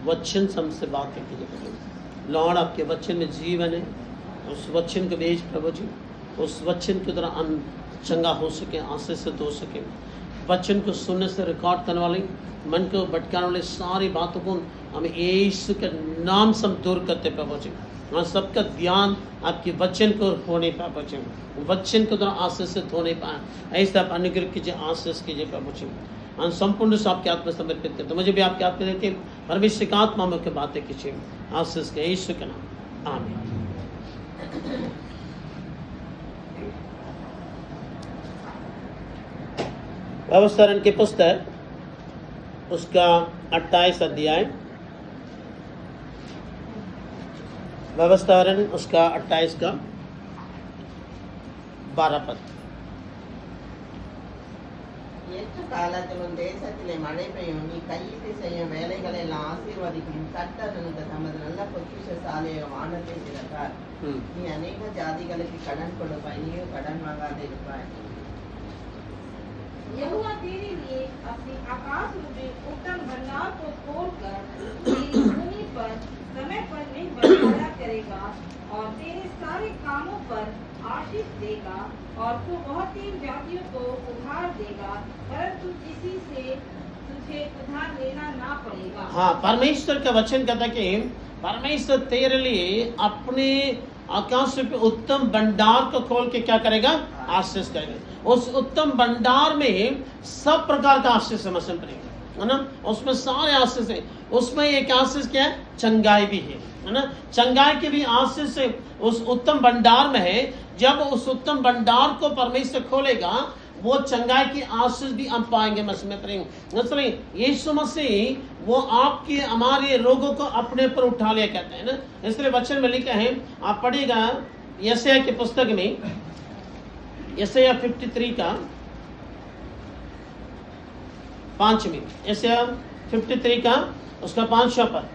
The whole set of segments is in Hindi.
वचन से हमसे बातें कीजिए प्रभु जी। लॉर्ड आपके वचन में जीवन है, उस वचन को भेज प्रभु जी, उस वचन के द्वारा हम चंगा हो सके, आशीषित हो सके। वचन को सुनने से रिकॉर्ड करने वाले, मन को भटकाने वाले सारी बातों को हम यीशु के नाम से हम दूर करते प्रभु जी। हम सबका ध्यान आपके वचन को होने पाए प्रभु जी, वचन के द्वारा आशीषित होने पाए, ऐसा आप अनुग्रह कीजिए, आशीष कीजिए प्रभु जी। हम संपूर्ण से आपके आत्मा समर्पित करते, मुझे भी आपके आत्मा देते, परमेश्वर की आत्मा में के बातें कीजिए, आशीष के यीशु के नाम, आमीन। व्यवस्थारण की पुस्तक उसका 28 अध्याय, व्यवस्थारण उसका 28 का 12 पद। ஏற்ற காலத்தில் உன் தேசத்திலே மழை பெய்யும், நீ கையிட்டு செய்யும் வேலைகளை எல்லாம் ஆசீர்வதிக்கும். கர்த்தர் உனக்கு தமது நல்ல பொக்கிஷசாலியாக வானத்தை திறப்பார். நீ அநேக ஜாதிகளுக்கு கடன் கொடுப்பாய், நீயும் கடன் வாங்காതെ இருப்பாய். यहोवा तेरे लिए अपनी आकाश रूपी उत्तम भंडार को खोलकर तेरी भूमि पर समय पर नहीं बरसाया करेगा और तेरे सारे कामों पर आशीष देगा और तू बहुत ही जातियों को उधार देगा, परंतु किसी से तुझे उधार लेना ना पड़ेगा। हाँ, परमेश्वर का वचन कहता है कि परमेश्वर तेरे लिए अपने आकाश पे उत्तम भंडार को खोल के क्या करेगा, आशीष करेगा। उस उत्तम भंडार में सब प्रकार का आशीष समझ पड़ेगा, है ना। उसमें सारे आशीष है। उसमें एक आशीष क्या है, चंगाई भी है ना। चंगाई की भी आशीष उस उत्तम भंडार में है। जब उस उत्तम भंडार को परमेश्वर खोलेगा, वो चंगाई की आशीष भी हम पाएंगे, मसीह में प्रेम। इसलिए यीशु मसीह वो आपके हमारे रोगों को अपने पर उठा लिया कहते हैं ना। इसलिए वचन में लिखा है, आप पढ़िएगा यशायाह की पुस्तक में, यशायाह 53 का 5 यशायाह 53 का उसका 5 पद।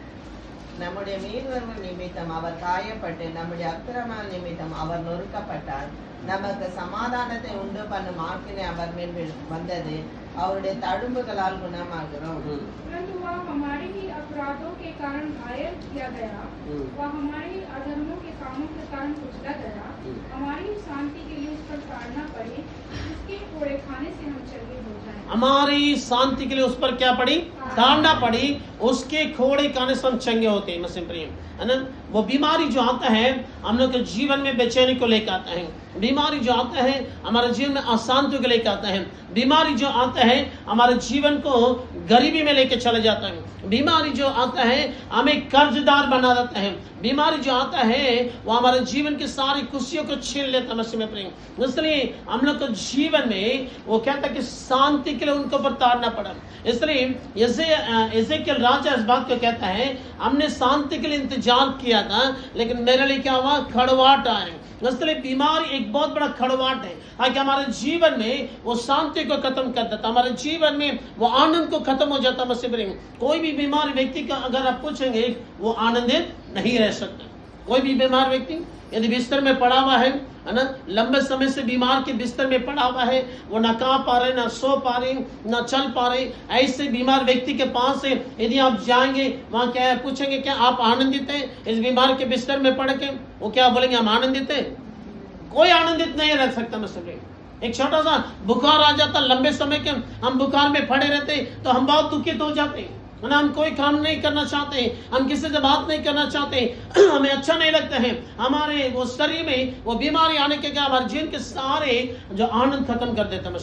நம்முடைய மீறுதல் நிமித்தம் அவர் காயப்பட்டு, நம்முடைய அக்கிரம நிமித்தம் அவர் நொறுக்கப்பட்டார். நமக்கு சமாதானத்தை உண்டு பண்ணும் ஆக்கினை அவர் மேல் வந்தது, அவருடைய தழும்புகளால் குணமாகிறோம். परंतु वह हमारे ही अपराधों के कारण घायल किया गया, वह हमारे अधर्मों के कामों के कारण कुचला गया, हमारी शांति के लिए उस पर ताड़ना पड़े, उसके कोड़े खाने से हम चंगे हो जाएं। हमारी शांति के लिए उस पर क्या पड़ी, ताड़ना पड़ी, उसके खोड़े खाने से हम चंगे होते हैं, मसीह प्रेम, है ना। वो बीमारी जो आता है हम लोग के जीवन में बेचैनी को लेकर आता है, बीमारी जो आता है हमारे जीवन में अशांति को लेकर आता है, बीमारी जो आता है हमारे जीवन को गरीबी में लेकर चले जाता है, बीमारी जो आता है हमें कर्जदार बना देता है, बीमारी जो आता है वो हमारे जीवन की सारी खुशियों को छीन लेता है, मसीह में प्रेम। इसलिए हम लोग को जीवन में वो कहता है कि शांति के लिए उनको पर ताड़ना पड़ा। इसलिए एजेकियल राजा इस बात को कहता है, हमने शांति के लिए इंतजार किया था, लेकिन मेरे लिए क्या हुआ, खड़वाट आए। इसलिए बीमारी एक बहुत बड़ा खड़वाट है, ताकि हमारे जीवन में वो शांति को खत्म कर देता, हमारे जीवन में वो आनंद को खत्म हो जाता। मसीह प्रेम, कोई भी बीमार व्यक्ति का अगर आप पूछेंगे, वो आनंदित नहीं रह सकता। कोई भी बीमार व्यक्ति यदि बिस्तर में पड़ा हुआ है ना, लंबे समय से बीमार के बिस्तर में पड़ा हुआ है, वो ना खा पा रहे, ना सो पा रहे, ना चल पा रहे, ऐसे बीमार व्यक्ति के पास से यदि आप जाएंगे, वहाँ क्या है, पूछेंगे क्या आप आनंदित हैं इस बीमार के बिस्तर में पड़ के, वो क्या बोलेंगे, हम आनंदित हैं। कोई आनंदित नहीं रह सकता। मसले एक छोटा सा बुखार आ जाता, लंबे समय के हम बुखार में पड़े रहते तो हम बहुत दुखित हो जाते हैं, हम कोई काम नहीं करना चाहते, हम किसी से बात नहीं करना चाहते, हमें अच्छा नहीं लगता है, हमारे वो शरीर में वो बीमारी आने के क्या हमारे जीवन के सारे जो आनंद खत्म कर देता है।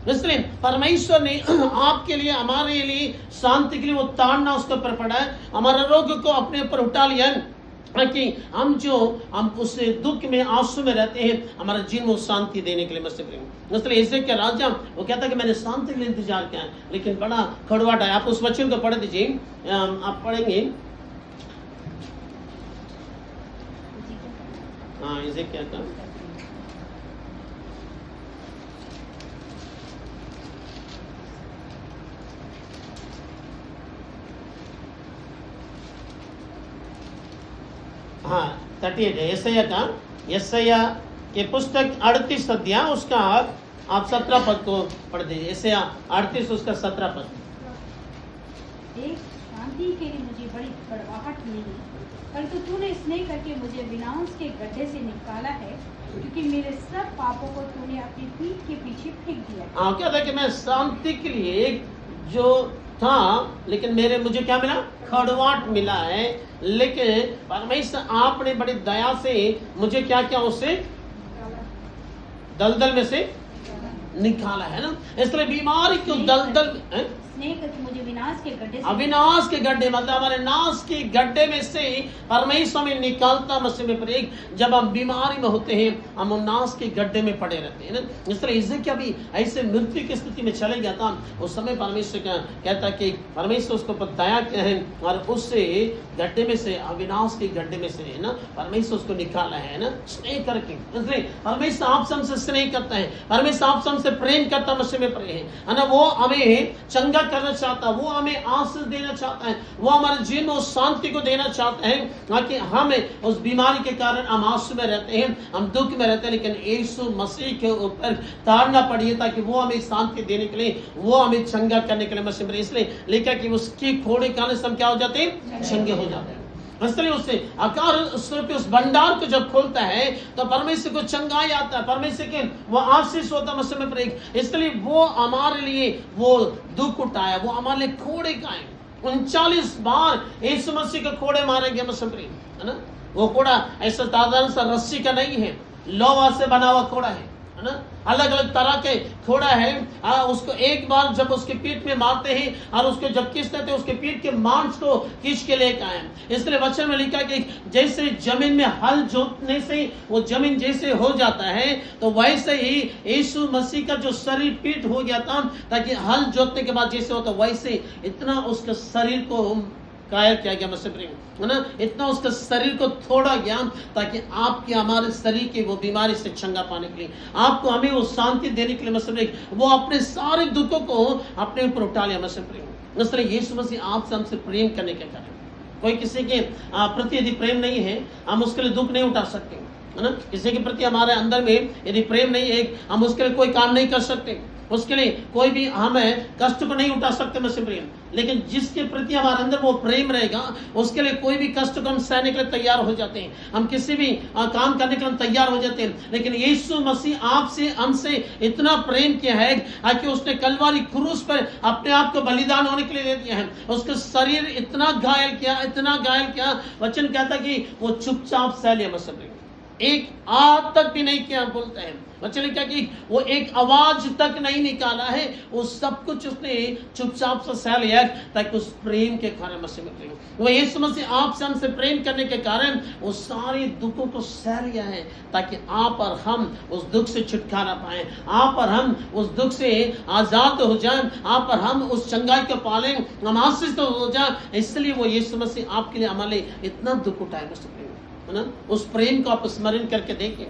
इसलिए परमेश्वर ने आपके लिए, हमारे लिए शांति के लिए वो ताड़ना उसके ऊपर पड़ा है, हमारे रोग को अपने ऊपर उठा लिया है, ताकि हम उस दुख में आंसू में रहते हैं, हमारे जीवन में शांति देने के लिए। मसीह इसलिए ऐसे क्या राजा वो कहता है कि मैंने शांति के लिए इंतजार किया है, लेकिन बड़ा खड़वाट है। आप उस वचन को पढ़ दीजिए, आप पढ़ेंगे, हाँ इसे क्या था, हाँ 38 है यशायाह का, यशायाह के पुस्तक 38 अध्याय उसका आप 17 पद को पढ़ दीजिए। यशायाह 38 उसका 17 पद। एक शांत दिन के लिए मुझे बड़ी कड़वाहट मिली, परंतु तूने स्नेह करके मुझे विनाश के गड्ढे से निकाला है, क्योंकि मेरे सब पापों को तूने अपनी पीठ के पीछे फेंक दिया। हाँ, क्या था कि मैं शांति के लिए जो था, लेकिन मुझे क्या मिला? खड़वाट मिला है। लेकिन परमेश्वर आपने बड़ी दया से मुझे क्या किया? उससे दलदल में से निकाला है ना। इसलिए बीमारी को दलदल में स्नेह करके मुझे विनाश के गड्ढे से, अविनाश के गड्ढे मतलब हमारे नाश के गड्ढे में से परमेश्वर में निकालता। मसीह में प्रेम, जब हम बीमारी में होते हैं हम नाश के गड्ढे में पड़े रहते हैं ना। इस तरह हिजकिय्याह भी ऐसे मृत्यु की स्थिति में चले गया था। उस समय परमेश्वर कहता कि परमेश्वर उसको दया है और उससे गड्ढे में से, अविनाश के गड्ढे में से है ना, परमेश्वर उसको निकाला है ना, स्नेह करके। इसलिए परमेश्वर आपसे हमसे स्नेह करता है, परमेश्वर आपसे हमसे प्रेम करता। मसीह में प्रेम है ना, वो हमें चंगा करना चाहता है, वो हमें आशीष देना चाहता है, वो हमारे जीवन में उस शांति को देना चाहता है ताकि हमें उस बीमारी के कारण हम आंसू में रहते हैं, हम दुख में रहते हैं, लेकिन यीशु मसीह के ऊपर ताड़ना पड़िए ताकि वो हमें शांति देने के लिए, वो हमें चंगा करने के लिए। मसीह में इसलिए लिखा कि उसकी खोड़े खाने से हम क्या हो जाते हैं? चंगे हो जाते हैं। इसलिए उससे आकार स्वरूप उस भंडार को जब खोलता है तो परमेश्वर को चंगाई आता है, परमेश्वर के वो आशीष होता है। मसीह में प्रेम, इसलिए वो हमारे लिए वो दुख उठाया, वो हमारे लिए खोड़े खाए। 39 बार यीशु मसीह के खोड़े मारे गए। मसीह में प्रेम है ना, वो खोड़ा ऐसा साधारण सा रस्सी का नहीं है, लोहा से बना हुआ खोड़ा है ना। अलग अलग तरह के खोड़ा है। उसको एक बार जब उसके पीठ में मारते हैं और उसको जब खींचते थे उसके पीठ के मांस को खींच के लेकर आए। इसलिए वचन में लिखा कि जैसे जमीन में हल जोतने से वो जमीन जैसे हो जाता है, तो वैसे ही यीशु मसीह का जो शरीर पीठ हो गया था ताकि हल जोतने के बाद जैसे होता वैसे इतना उसके शरीर को कायल किया गया। मसीह प्रेम है ना, इतना उसका शरीर को तोड़ा गया ताकि आपके हमारे शरीर की वो बीमारी से चंगा पाने के लिए, आपको हमें वो शांति देने के लिए मसीह प्रेम वो अपने सारे दुखों को अपने ऊपर उठा लिया। मसीह प्रेम, इसलिए यीशु मसीह आपसे हमसे प्रेम करने के कारण, कोई किसी के प्रति यदि प्रेम नहीं है हम उसके लिए दुख नहीं उठा सकते है ना। किसी के प्रति हमारे अंदर में यदि प्रेम नहीं है हम उसके लिए कोई काम नहीं कर सकते, उसके लिए कोई भी हमें कष्ट को नहीं उठा सकते। मसीह प्रेम, लेकिन जिसके प्रति हमारे अंदर वो प्रेम रहेगा उसके लिए कोई भी कष्ट को हम सहने के लिए तैयार हो जाते हैं, हम किसी भी काम करने के लिए तैयार हो जाते हैं। लेकिन यीशु मसीह आपसे हमसे इतना प्रेम किया है कि उसने कलवारी क्रूस पर अपने आप को बलिदान होने के लिए दे दिया है। उसका शरीर इतना घायल किया, इतना घायल किया, वचन कहता कि वो चुपचाप सह लिया। मसीह प्रेम, एक आग तक भी नहीं किया बोलता है वचन क्या कि वो एक आवाज तक नहीं निकाला है, वो सब कुछ उसने चुपचाप से सह लिया ताकि उस प्रेम के कारण। मसीह में प्रेम, वो यीशु मसीह आपसे हमसे प्रेम करने के कारण वो सारे दुखों को सह लिया है ताकि आप और हम उस दुख से छुटकारा पाए, आप और हम उस दुख से आजाद हो जाएं, आप और हम उस चंगाई को पालें, हम आशीष हो जाए। इसलिए वो यीशु मसीह आपके लिए हमारे इतना दुख उठाए। मसीह प्रेम है ना, उस प्रेम को आप स्मरण करके देखें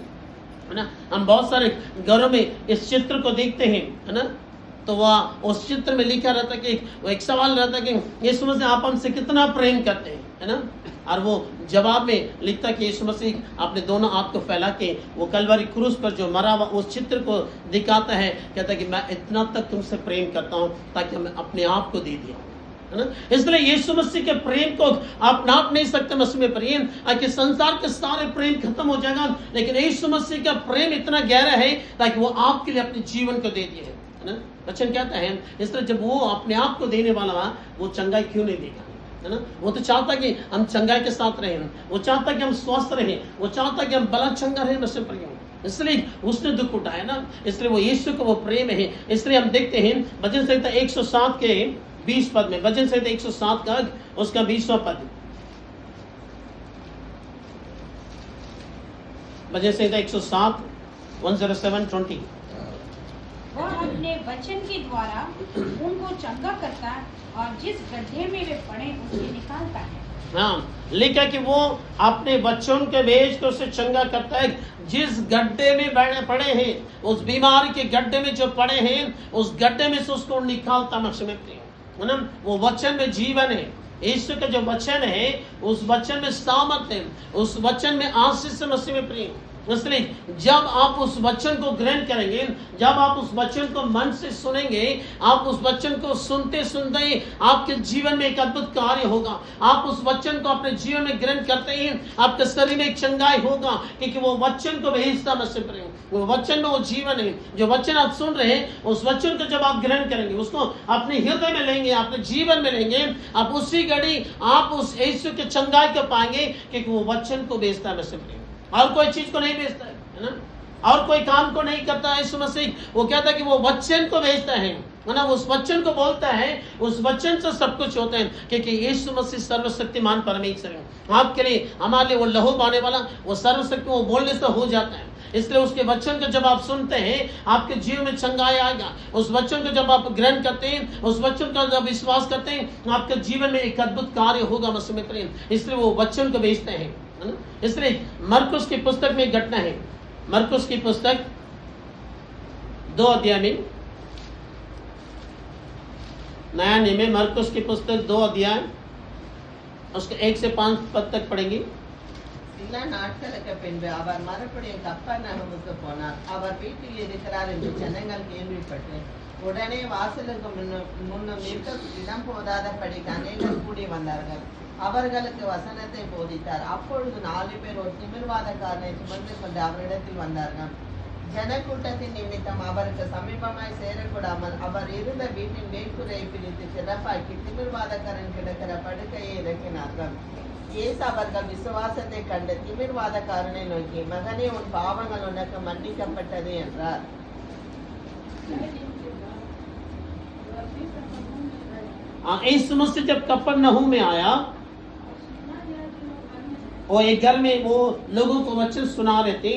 है ना। हम बहुत सारे घरों में इस चित्र को देखते हैं है ना, तो वह उस चित्र में लिखा रहता कि वो एक सवाल रहता कि यीशु मसीह आप हमसे कितना प्रेम करते हैं है ना, और वो जवाब में लिखता कि यीशु मसीह अपने दोनों हाथ को फैला के वो कलवरी क्रूस पर जो मरा हुआ उस चित्र को दिखाता है, कहता कि मैं इतना तक तुमसे प्रेम करता हूँ ताकि मैं अपने आप को दे दिया है ना। इसलिए यीशु मसीह के प्रेम को आप नाप नहीं सकते। मसीह में प्रेम कि संसार के सारे प्रेम खत्म हो जाएगा, लेकिन यीशु मसीह का प्रेम इतना गहरा है ताकि वो आपके लिए अपने जीवन को दे दिए है ना। वचन कहता है इस तरह जब वो अपने आप को देने वाला वो चंगाई क्यों नहीं देगा है ना। वो तो चाहता कि हम चंगाई के साथ रहें, वो चाहता कि हम स्वस्थ रहें, वो चाहता कि हम बला चंगा रहें। मसीह प्रेम, इसलिए उसने दुख उठाया ना, इसलिए वो यीशु को वो प्रेम है। इसलिए हम देखते हैं भजन संहिता 107 के 20 पद में, भजन संहिता 107 का उसका 20वां पद, भजन संहिता 107 107:20। वह अपने वचन के द्वारा उनको चंगा करता और जिस गड्ढे में वे पड़े उसे निकालता है। हाँ, लिखा कि वो अपने बच्चों के भेज तो उसे चंगा करता है। जिस गड्ढे में पड़े हैं, उस बीमारी के गड्ढे में जो पड़े हैं, उस गड्ढे में से उसको निकालता। मसीह में प्रेम, वो वचन में जीवन है। यीशु का जो वचन है उस वचन में सामर्थ है, उस वचन में आशीष से। मसीह में प्रेम, इसलिए जब आप उस वचन को ग्रहण करेंगे, जब आप उस वचन को मन से सुनेंगे, आप उस वचन को सुनते सुनते ही आपके जीवन में एक अद्भुत कार्य होगा। आप उस वचन को अपने जीवन में ग्रहण करते ही आपके शरीर में एक चंगाई होगा, क्योंकि वो वचन को भेजता मसीह प्रेम, वो वचन में वो जीवन है। जो वचन आप सुन रहे हैं, उस वचन को जब आप ग्रहण करेंगे, उसको अपने हृदय में लेंगे, अपने जीवन में लेंगे, आप उसी घड़ी आप उस यीशु के चंगाई को पाएंगे, क्योंकि वो वचन को भेजता है मसीह प्रेम, और कोई चीज को नहीं भेजता है ना, और कोई काम को नहीं करता है। यीशु मसीह वो कहता है कि वो वचन को भेजता है ना, उस वचन को बोलता है, उस वचन से सब कुछ होता है, क्योंकि यीशु मसीह सर्वशक्तिमान परमेश्वर है। आपके लिए, हमारे लिए वो लहू बहाने वाला, वो सर्वशक्ति, वो बोलने से हो जाता है। इसलिए उसके वचन को जब आप सुनते हैं, आपके जीवन में चंगाई आएगा। उस वचन को जब आप ग्रहण करते हैं, उस वचन का जब विश्वास करते हैं, आपके जीवन में एक अद्भुत कार्य होगा मसीह में प्रेम। इसलिए वो वचन को भेजते हैं। इसलिए मरकुस की पुस्तक में एक घटना है, मरकुस की पुस्तक 2 अध्याय में, नया नियम में मरकुस की पुस्तक 2 अध्याय उसके 1 से 5 पद तक पढ़ेंगे। சில நாட்களுக்கு பின்பு அவர் மறுபடியும் கப்பர்நகமுக்கு போனார். அவர் வீட்டில் இருக்கிறார் என்று ஜனங்கள் கேள்விப்பட்டு உடனே வாசலுக்கு முன்னும் நிற்க இடம் போதாதபடிக்கு அநேகர் கூடி வந்தார்கள். அவர்களுக்கு வசனத்தை போதித்தார். அப்பொழுது 4 பேர் ஒரு திமிர்வாதக்காரனை சுமந்து கொண்டு அவரிடத்தில் வந்தார்கள். ஜனக்கூட்டத்தின் நிமித்தம் அவருக்கு சமீபமாய் சேரக்கூடாமல் அவர் இருந்த வீட்டின் மேற்கூரையை பிரித்து சிறப்பாக்கி திமிர்வாதக்காரன் கிடக்கிற படுக்கையை இறக்கினார்கள். இயேசு அவர்கள் விசுவாசத்தை கண்டு திமிர்வாதக்காரனை நோக்கி, மகனே, உன் பாவங்கள் உனக்கு மன்னிக்கப்பட்டது என்றார். यीशु मसीह जब कफरनहूम में आया, और एक घर में वो लोगों को वचन सुना रहे थे,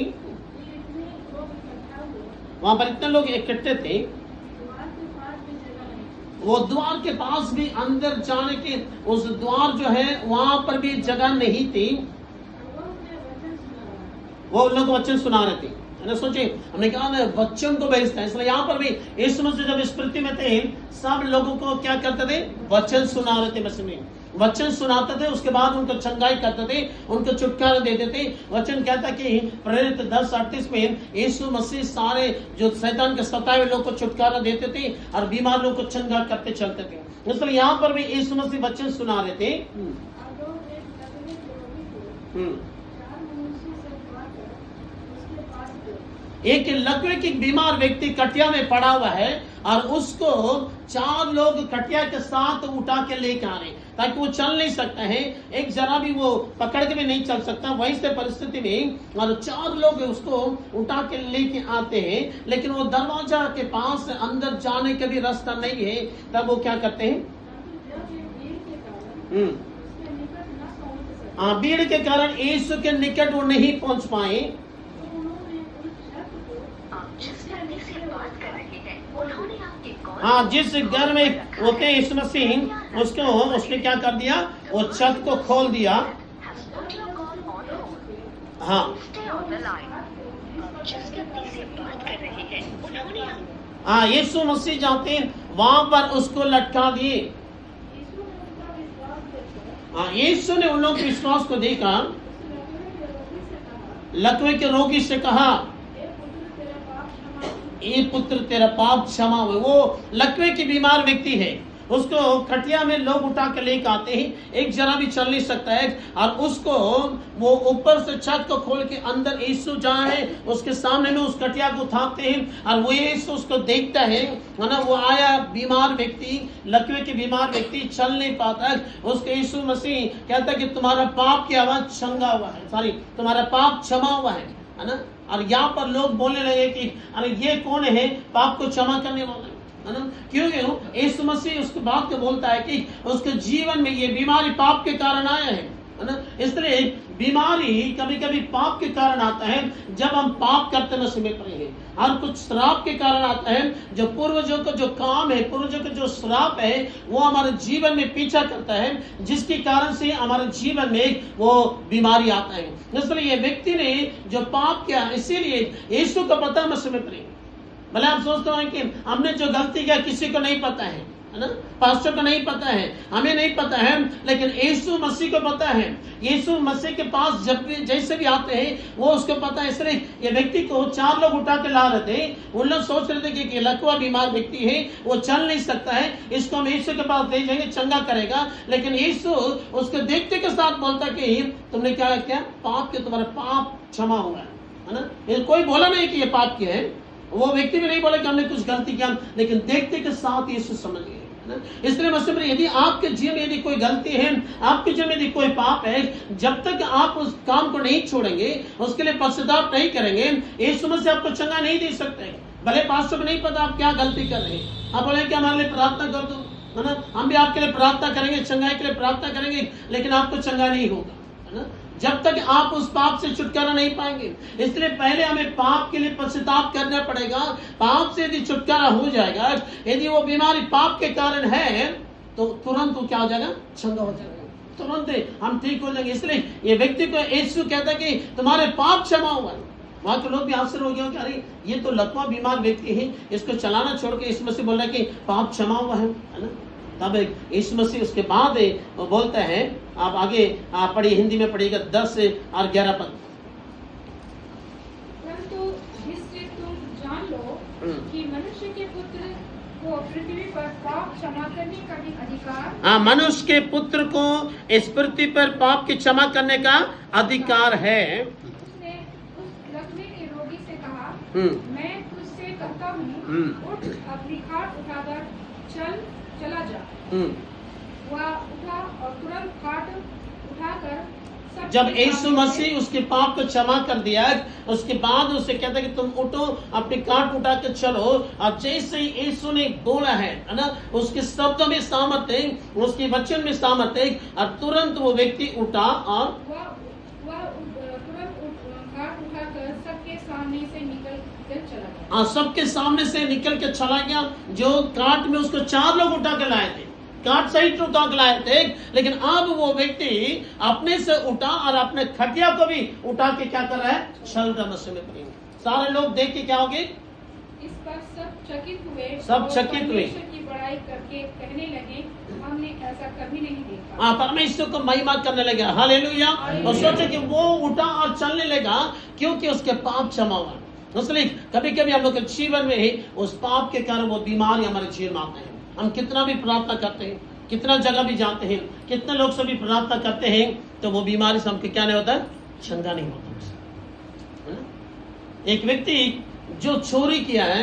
वहां पर इतने लोग इकट्ठे थे, वो द्वार के पास भी अंदर जाने के, उस द्वार जो है वहां पर भी जगह नहीं थी। वो लोग वचन सुना रहे थे। सोचिए, हमने कहा ना वचन को भेजता है, इसलिए यहाँ पर भी यीशु मसीह जब इस पृथ्वी में थे, सब लोगों को क्या करते थे? वचन सुना रहे थे। मसीह में वचन सुनाते थे, उसके बाद उनको चंगाई करते थे, उनको छुटकारा देते थे। वचन कहता कि प्रेरित 10:38 में यीशु मसीह सारे जो शैतान के सताए लोग को छुटकारा देते थे और बीमार लोग को चंगा करते चलते थे। इसलिए यहाँ पर भी यीशु मसीह वचन सुना रहे थे। एक लकवे की बीमार व्यक्ति कटिया में पड़ा हुआ है और उसको 4 लोग कटिया के साथ उठा के लेके आ रहे, ताकि वो चल नहीं सकता है, एक जरा भी वो पकड़ के भी नहीं चल सकता, वही से परिस्थिति में, और 4 लोग उसको उठा के लेके आते हैं, लेकिन वो दरवाजा के पास अंदर जाने का भी रास्ता नहीं है। तब वो क्या करते हैं? भीड़ के कारण यीशु के निकट वो नहीं पहुंच पाए। जिस घर में होते यीशु मसीह, उसने क्या कर दिया? वो छत को खोल दिया। यीशु मसीह जाते वहां पर उसको लटका दिए। यीशु ने उन लोगों के विश्वास को देखा, लकवे के रोगी से कहा, ये पुत्र तेरा पाप क्षमा हुए। वो लकवे की बीमार व्यक्ति है, उसको खटिया में लोग उठा के लेकर आते हैं, एक जरा भी चल नहीं सकता है, और उसको वो ऊपर से छत को खोल के अंदर यीशु जहाँ है उसके सामने में उस खटिया को उठाते हैं, और वो यीशु उसको देखता है ना। वो आया बीमार व्यक्ति, लकवे के बीमार व्यक्ति चल नहीं पाता है, उसको यीशु मसीह कहता है कि तुम्हारा पाप की आवाज छंगा हुआ है, तुम्हारा पाप क्षमा हुआ है ना। और यहाँ पर लोग बोलने लगे कि अरे ये कौन है पाप को क्षमा करने वाला, है ना? क्योंकि यीशु मसीह उसके बात को बोलता है कि उसके जीवन में ये बीमारी पाप के कारण आया है ना। इसलिए बीमारी कभी कभी पाप के कारण आता है, जब हम पाप करते न समय पर है, और कुछ श्राप के कारण आता है, जो पूर्वजों का जो काम है, पूर्वजों का जो श्राप है, वो हमारे जीवन में पीछा करता है, जिसके कारण से हमारे जीवन में वो बीमारी आता है। इसलिए ये व्यक्ति ने जो पाप किया, इसीलिए यीशु को पता मसीह में प्रेम। भले आप सोचते हैं कि हमने जो गलती किया किसी को नहीं पता है, है ना। पास्टर को नहीं पता है, हमें नहीं पता है, लेकिन यीशु मसीह को पता है। यीशु मसीह के पास जब भी जैसे भी आते हैं वो उसको पता है। इसलिए ये व्यक्ति को 4 लोग उठा के ला रहे थे। उन लोग सोच रहे थे कि लकवा बीमार व्यक्ति है, वो चल नहीं सकता है, इसको हम यीशु के पास ले जाएंगे, चंगा करेगा। लेकिन यीशु उसको देखते के साथ बोलता कि तुमने क्या किया, पाप के तुम्हारा पाप क्षमा हुआ है ना। ये कोई बोला नहीं कि ये पाप किया है, वो व्यक्ति भी नहीं बोला कि हमने कुछ गलती किया, लेकिन देखते के साथ यीशु समझ गए। इसलिए मसीह में यदि आपके जीवन में यदि कोई गलती है, आपके जीवन में यदि कोई पाप है, जब तक आप उस काम को नहीं छोड़ेंगे, उसके लिए पश्चाताप नहीं करेंगे, यीशु मसीह आपको चंगा नहीं दे सकते। भले पास्टर को नहीं पता आप क्या गलती कर रहे हैं, आप बोले कि हमारे लिए प्रार्थना कर दो, है ना, हम भी आपके लिए प्रार्थना करेंगे, चंगाई के लिए प्रार्थना करेंगे, लेकिन आपको चंगा नहीं होगा, है ना, जब तक आप उस पाप से छुटकारा नहीं पाएंगे। इसलिए पहले हमें पाप के लिए पश्चाताप करना पड़ेगा। पाप से यदि छुटकारा हो जाएगा, यदि वो बीमारी पाप के कारण है, तो तुरंत वो क्या हो जाएगा, चंगा हो जाएगा, तुरंत हम ठीक हो जाएंगे। इसलिए ये व्यक्ति को यीशु कहता है कि तुम्हारे पाप क्षमा हुआ। वहां के लोग भी आश्चर्य हो गया कि अरे ये तो लकवा बीमार व्यक्ति है, इसको चलाना छोड़ के यीशु मसीह बोल रहा है कि पाप क्षमा हुआ है ना। तब यीशु मसीह उसके बाद वो बोलता है, आप आगे पढ़िए, हिंदी में पढ़िएगा 10 और 11 पद। परंतु इससे तुम जान लो कि मनुष्य के पुत्र को पृथ्वी पर पाप क्षमा करने का भी अधिकार, मनुष्य के पुत्र को इस पृथ्वी पर पाप की क्षमा करने का अधिकार है। उसने उस लकवे के रोगी से कहा, मैं तुझसे कहता हूँ, उठ अपनी खाट उठाकर चला जा। वह उठा और तुरंत खाट उठाकर जब यीशु मसीह उसके पाप को क्षमा कर दिया, उसके बाद उसे कहता है कि तुम उठो, अपनी काट उठा के चलो। और जैसे ही यीशु ने बोला है ना, उसके शब्दों में सामर्थ्य है, उसके वचन में सामर्थ्य है, और तुरंत वो व्यक्ति उठा और तुरंत खाट उठाकर सबके सामने से निकल कर चला गया। सबके सामने से निकल के चला गया। जो काट में उसको 4 लोग उठा के लाए थे, काट सहित उठा के लाए थे, लेकिन अब वो व्यक्ति अपने से उठा और अपने खटिया को भी उठा के क्या कर रहा है, चल रहा। मसीह में प्रेम, सारे लोग देख के क्या हो गए, इस पर सब चकित हुए, सब चकित हुए, परमेश्वर की बड़ाई करके कहने लगे, हमने ऐसा कभी नहीं देखा। परमेश्वर को महिमा करने लगा, हालेलुया। और सोचो कि वो उठा और चलने लगा क्योंकि उसके पाप क्षमा हुआ। इसलिए कभी कभी हम लोग के जीवन में उस पाप के कारण वो बीमारी हमारे जीवन में आते हैं। हम कितना भी प्रार्थना करते हैं, कितना जगह भी जाते हैं, कितने लोग से भी प्रार्थना करते हैं, तो वो बीमारी से हमको क्या नहीं होता, चंगा नहीं होता। एक व्यक्ति जो चोरी किया है,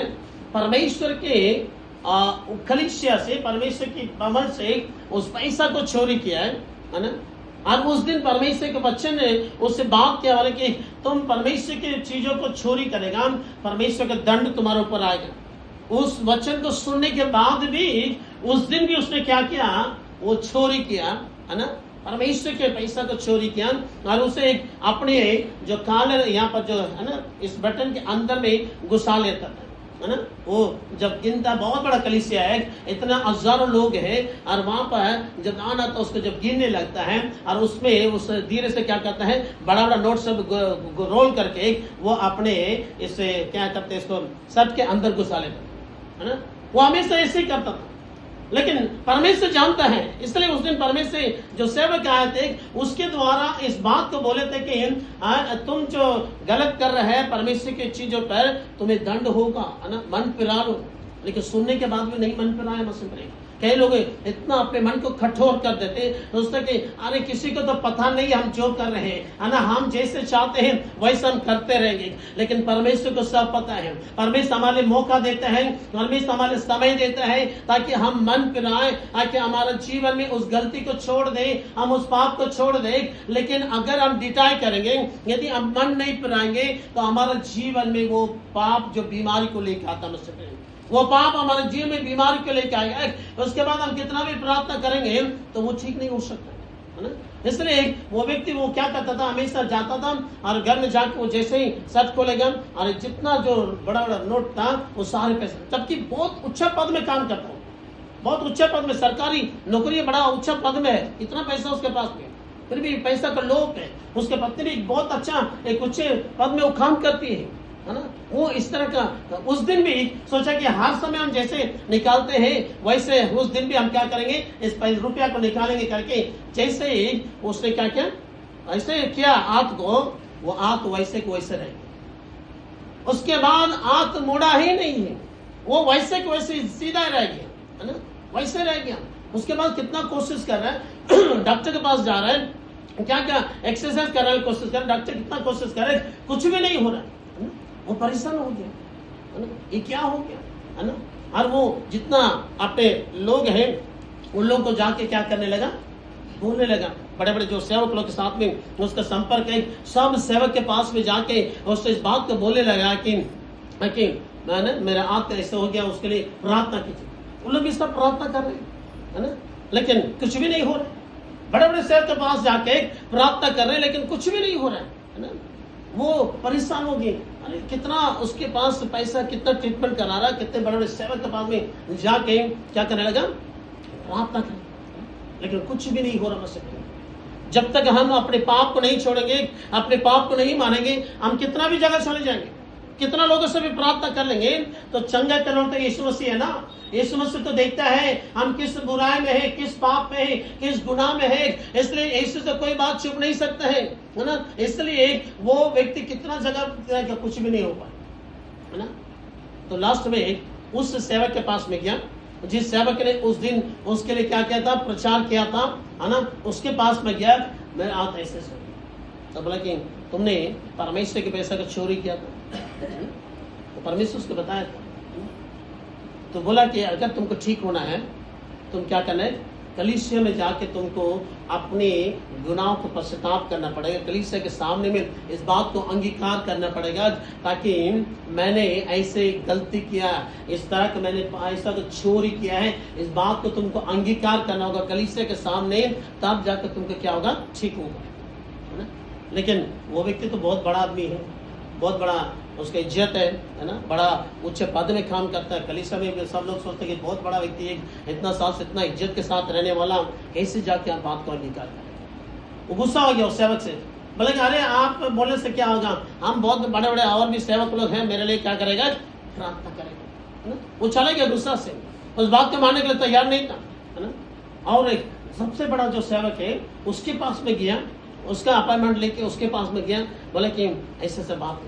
परमेश्वर के कलीसिया से, परमेश्वर की अमल से उस पैसा को चोरी किया है ना। और उस दिन परमेश्वर के बच्चे ने उससे बात किया वाले कि तुम परमेश्वर की चीजों को चोरी करेगा, परमेश्वर का दंड तुम्हारे ऊपर आएगा। उस वचन को सुनने के बाद भी उस दिन भी उसने क्या किया, वो चोरी किया, है ना, परमेश्वर के पैसा को चोरी किया। और उसे एक अपने जो कॉलर यहाँ पर जो है ना, इस बटन के अंदर में घुसा लेता था, है ना। वो जब गिनता, बहुत बड़ा कलीसिया है, इतना हजारों लोग हैं, और वहां पर जब आना तो उसको जब गिनने लगता है, और उसमें उस धीरे से क्या करता है, बड़ा बड़ा नोट सब रोल करके वो अपने इसे क्या करते हैं, इसको शर्ट के अंदर घुसा लेता है ना। वो हमेशा ऐसे ही करता था, लेकिन परमेश्वर जानता है। इसलिए उस दिन परमेश्वर जो सेवक आए थे, उसके द्वारा इस बात को बोले थे कि तुम जो गलत कर रहे हैं परमेश्वर की चीजों पर, तुम्हें दंड होगा, है ना, मन पिरा लो। लेकिन सुनने के बाद भी नहीं मन पिराया। मसीह कई लोग इतना अपने मन को कठोर कर देते, सोचते कि अरे किसी को तो पता नहीं हम जो कर रहे हैं, है ना, हम जैसे चाहते हैं वैसा हम करते रहेंगे। लेकिन परमेश्वर को सब पता है। परमेश्वर हमारे मौका देता है, परमेश्वर हमारे समय देता है, ताकि हम मन फिराएं, ताकि हमारे जीवन में उस गलती को छोड़ दें, हम उस पाप को छोड़ दें। लेकिन अगर हम डिटाई करेंगे, यदि हम मन नहीं फिराएंगे, तो हमारे जीवन में वो पाप जो बीमारी को लेकर आता, वो पाप हमारे जीवन में बीमारी को लेकर आएगा। उसके बाद हम कितना भी प्रार्थना करेंगे तो वो ठीक नहीं हो सकता, है ना। इसलिए वो व्यक्ति वो क्या करता था, हमेशा जाता था और घर में जाकर वो जैसे ही शर्ट खोलेगा और जितना जो बड़ा बड़ा नोट था वो सारे पैसे, जबकि बहुत उच्च पद में काम करता हूँ, बहुत उच्च पद में, सरकारी नौकरी, बड़ा उच्च पद में है, इतना पैसा उसके पास में, फिर भी पैसा का लोभ है। उसके पत्नी भी बहुत अच्छा एक उच्च पद में वो काम करती है, है ना। वो इस तरह का उस दिन भी सोचा कि हर समय हम जैसे निकालते हैं वैसे उस दिन भी हम क्या करेंगे, इस रुपया को निकालेंगे करके जैसे ही उसने क्या किया, ऐसे किया आंख को, वो आंख वैसे को वैसे रहेगी। उसके बाद आंख मुड़ा ही नहीं है, वो वैसे को वैसे सीधा रह गया, है ना, वैसे रह गया। उसके बाद कितना कोशिश कर रहा है डॉक्टर के पास जा रहा है, क्या क्या एक्सरसाइज कर रहा है, कोशिश कर, डॉक्टर कितना कोशिश कर रहा है, कुछ भी नहीं हो रहा है ना? वो परेशान हो गया, है ना, ये क्या हो गया, है ना। और वो जितना अपने लोग हैं उन लोगों को जाके क्या करने लगा, बोलने लगा। बड़े बड़े जो सेवक लोग के साथ में उसका संपर्क है, सब सेवक के पास में जाके उससे इस बात को बोलने लगा कि मैंने मेरा आंख ऐसे हो गया, उसके लिए प्रार्थना कीजिए। उन लोग भी सब प्रार्थना कर रहे हैं, है ना, लेकिन कुछ भी नहीं हो रहा है। बड़े बड़े सेवक के पास जाके प्रार्थना कर रहे हैं लेकिन कुछ भी नहीं हो रहा है ना। वो परेशान हो गए, अरे कितना उसके पास पैसा, कितना ट्रीटमेंट करा रहा, कितने बड़े बड़े सेवक के पास में जाके क्या करने लगा, प्रार्थना कर, लेकिन कुछ भी नहीं हो रहा। बस जब तक हम अपने पाप को नहीं छोड़ेंगे, अपने पाप को नहीं मानेंगे, हम कितना भी जगह चले जाएंगे, कितना लोगों से भी प्रार्थना कर लेंगे, तो चंगा करना तो यीशु मसीह है ना। यीशु मसीह तो देखता है हम किस बुराई में है, किस पाप में है, किस गुनाह में है, इसलिए यीशु से कोई बात छुप नहीं सकता है ना। इसलिए वो व्यक्ति कितना जगह कुछ भी नहीं हो पाया, है ना। तो लास्ट में उस सेवक के पास में गया, जिस सेवक ने उस दिन उसके लिए क्या किया था, प्रचार किया था, है ना, उसके पास में गया, मेरा हाथ ऐसे से, तो बोला कि तुमने परमेश्वर के पैसा का चोरी किया था, तो परमेश्वर उसको बताया था। तो बोला कि अगर तुमको ठीक होना है, तुम क्या करना है, कलीसिया में जाके तुमको अपने गुनाहों को पश्चाताप करना पड़ेगा, कलीसिया के सामने में इस बात को अंगीकार करना पड़ेगा, ताकि मैंने ऐसे गलती किया, इस तरह का मैंने ऐसा तो चोरी किया है, इस बात को तुमको अंगीकार करना होगा कलीसिया के सामने, तब जाकर तुमको क्या होगा, ठीक होगा, है ना। लेकिन वो व्यक्ति तो बहुत बड़ा आदमी है, बहुत बड़ा उसका इज्जत है ना, बड़ा उच्च पद में काम करता है कलीसिया में, सब लोग सोचते हैं कि बहुत बड़ा व्यक्ति है, इतना साल से इतना इज्जत के साथ रहने वाला, कैसे जाके आप बात को अंगीकार करें। वो गुस्सा हो गया उस सेवक से, बोले कि अरे आप बोलने से क्या होगा, हम बहुत बड़े बड़े और भी सेवक लोग हैं, मेरे लिए क्या करेगा, प्रार्थना करेगा, है ना। वो चला गया गुस्सा से, उस बात को मानने के लिए तैयार नहीं था, है ना। और एक सबसे बड़ा जो सेवक है उसके पास में गया, उसका अपॉइंटमेंट लेके उसके पास में गया, बोले कि ऐसे से बात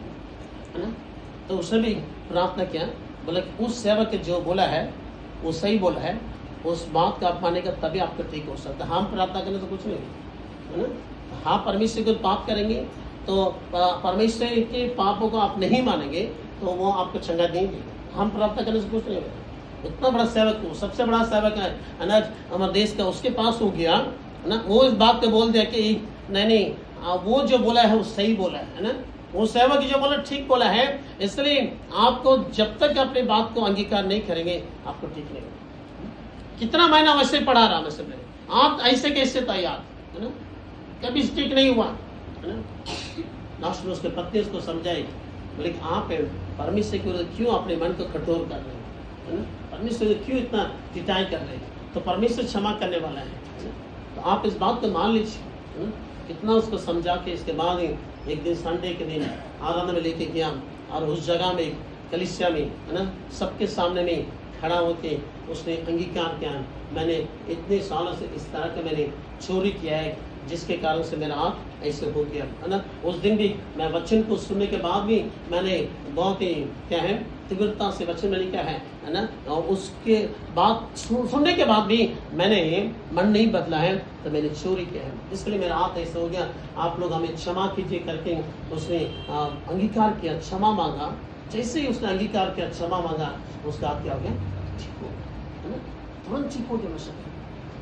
है ना। तो उसने भी प्रार्थना किया, बोले कि उस सेवक जो बोला है वो सही बोला है, उस बात का आप मानेगा तभी आपको ठीक हो सकता है। हम प्रार्थना करने से कुछ नहीं है ना। हाँ, परमेश्वर को पाप करेंगे तो परमेश्वर के पापों को आप नहीं मानेंगे तो वो आपको चंगा देंगे। हम प्रार्थना करने से कुछ नहीं होगा। इतना बड़ा सेवक, वो सबसे बड़ा सेवक है ना हमारे देश का, उसके पास हो गया ना, वो इस बात को बोल दिया कि नहीं, वो जो बोला है वो सही बोला है ना, वो सेवक जो बोला ठीक बोला है। इसलिए आपको जब तक अपनी बात को अंगीकार नहीं करेंगे आपको ठीक नहीं होगा। कितना महीना वैसे पढ़ा रहा मैं सब, आप ऐसे कैसे तैयार, है ना, कभी ठीक नहीं हुआ, है ना। लास्ट में उसके पत्नी उसको समझाई, बोले आप परमेश्वर को क्यों अपने मन को कठोर कर रहे हैं, है ना, परमेश्वर को क्यों इतना पिटाई कर रहे हैं, तो परमेश्वर क्षमा करने वाला है ना। तो आप इस बात को मान लीजिए, है ना। कितना उसको समझा के इसके बाद एक दिन संडे के दिन आराधना में लेके गया और उस जगह में कलीसिया में, है ना, सबके सामने में खड़ा होके उसने अंगीकार किया, मैंने इतने सालों से इस तरह का मैंने चोरी किया है जिसके कारण से मेरा हाथ ऐसे हो गया, है ना। उस दिन भी मैं वचन को सुनने के बाद भी मैंने बहुत ही क्या है तीव्रता से वचन मैंने क्या है ना, और उसके बाद सुनने के बाद भी मैंने मन नहीं बदला है, तो मैंने चोरी किया है, इसलिए मेरा हाथ ऐसे हो गया, आप लोग हमें क्षमा कीजिए करके उसने अंगीकार किया, क्षमा मांगा। जैसे ही उसने अंगीकार किया, क्षमा मांगा, उसका हाथ क्या हो गया, ठीक हो गया, है ना, तुरंत ठीक हो गया।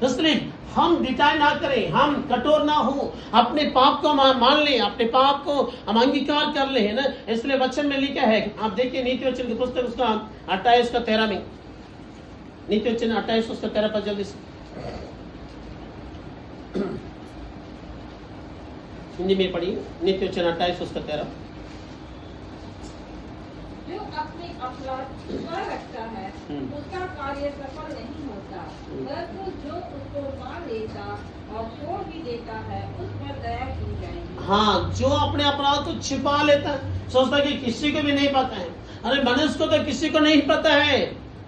इसलिए हम डिटाई ना करें, हम कठोर ना हो, अपने पाप को मान लें, अपने पाप को हम अंगीकार कर ले, है ना। इसलिए वचन में लिखा है, आप देखिए नीति वचन की पुस्तक उसका 28 का 13 में, नीति वचन 28 उसका 13 पर जल्दी से हिंदी में पढ़िए, नीति वचन 28 उसका 13। जो अपने अपराध छुपा रखता है उसका कार्य सफल नहीं होता, परंतु जो उसको मान लेता और छोड़ भी देता है उस पर दया की जाएगी। हाँ, जो अपने अपराध को छिपा लेता है, सोचता है कि किसी को भी नहीं पता है। अरे मनुष्य को तो किसी को नहीं पता है,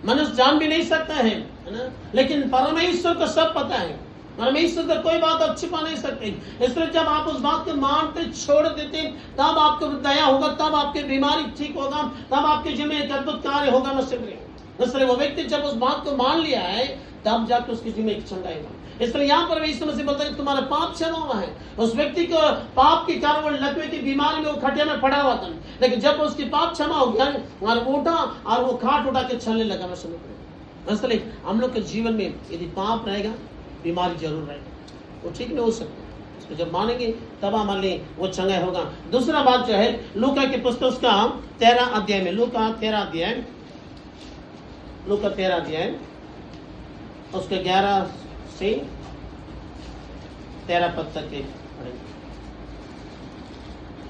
मनुष्य जान भी नहीं सकता है ना, लेकिन परमेश्वर को सब पता है। परमेश्वर को कोई बात आप छिपा नहीं सकते। इसलिए जब आप उस बात को मानते छोड़ देते, तब आपको दया होगा, तब आपकी बीमारी ठीक होगा, तब आपके जीवन में एक अद्भुत कार्य होगा। इसलिए वो व्यक्ति जब उस बात को मान लिया है, तब जाकर उसके जीवन में एक चंगाई होगा। इसलिए यहाँ पर यीशु मसीह बोलता है तुम्हारा पाप क्षमा हुआ है। उस व्यक्ति को पाप के कारण वो लकवे की बीमारी में वो खटिया में पड़ा हुआ था, लेकिन जब उसकी पाप क्षमा हो गया और वो उठा और वो खाट उठा के चलने लगा। मैं समझ, इसलिए हम लोग के जीवन में यदि पाप रहेगा, बीमारी जरूर रहेगा, वो ठीक नहीं हो सकता। इसको जब मानेंगे तब हमारे लिए वो चंगाई होगा। दूसरा बात जो है, लूका की पुस्तक का 13 अध्याय में, लूका 13 अध्याय उसके 11 से 13 पद तक के पढ़ेंगे।